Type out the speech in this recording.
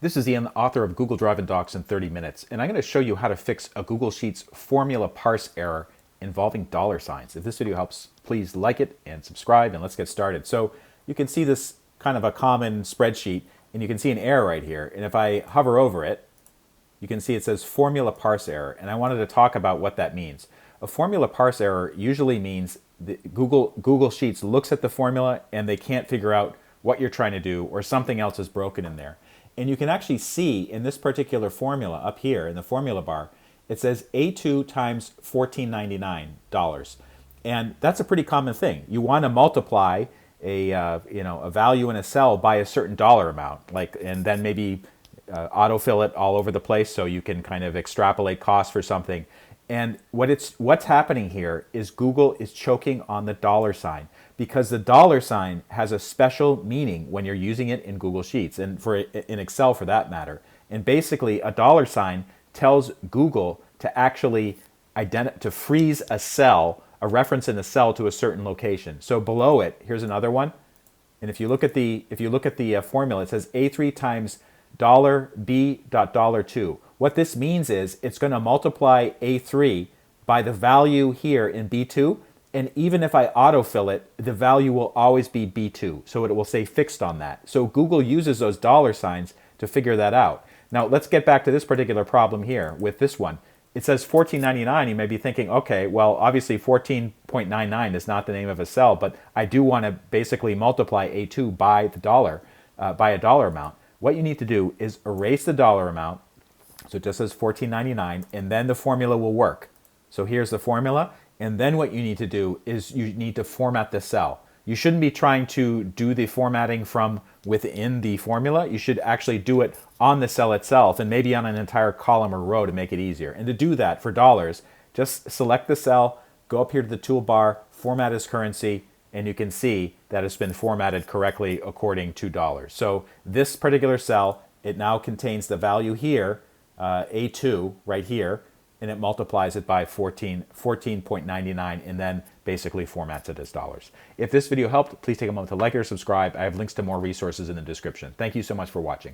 This is Ian, author of Google Drive and Docs in 30 Minutes, and I'm going to show you how to fix a Google Sheets formula parse error involving dollar signs. If this video helps, please like it and subscribe, and let's get started. So you can see this kind of a common spreadsheet, and you can see an error right here. And if I hover over it, you can see it says formula parse error, and I wanted to talk about what that means. A formula parse error usually means that Google Sheets looks at the formula and they can't figure out what you're trying to do, or something else is broken in there. And you can actually see in this particular formula up here in the formula bar, it says A2 times $14.99. And that's a pretty common thing. You want to multiply a value in a cell by a certain dollar amount, and then maybe autofill it all over the place so you can kind of extrapolate costs for something. And what's happening here is Google is choking on the dollar sign, because the dollar sign has a special meaning when you're using it in Google Sheets, and in Excel for that matter. And basically a dollar sign tells Google to actually to freeze a cell, a reference in a cell to a certain location. So below it, here's another one. And if you look at the formula, it says A3 times $B.$2. What this means is it's going to multiply A3 by the value here in B2, and even if I autofill it, the value will always be B2, so it will say fixed on that. So Google uses those dollar signs to figure that out. Now let's get back to this particular problem here with this one. It says $14.99. You may be thinking, okay, well obviously 14.99 is not the name of a cell, but I do want to basically multiply A2 by the dollar, by a dollar amount. What you need to do is erase the dollar amount, so it just says $14.99, and then the formula will work. So here's the formula, and then what you need to do is you need to format the cell. You shouldn't be trying to do the formatting from within the formula. You should actually do it on the cell itself, and maybe on an entire column or row to make it easier. And to do that for dollars, just select the cell, go up here to the toolbar, format as currency, and you can see that it's been formatted correctly according to dollars. So this particular cell, it now contains the value here, A2 right here, and it multiplies it by 14.99, and then basically formats it as dollars. If this video helped, please take a moment to like or subscribe. I have links to more resources in the description. Thank you so much for watching.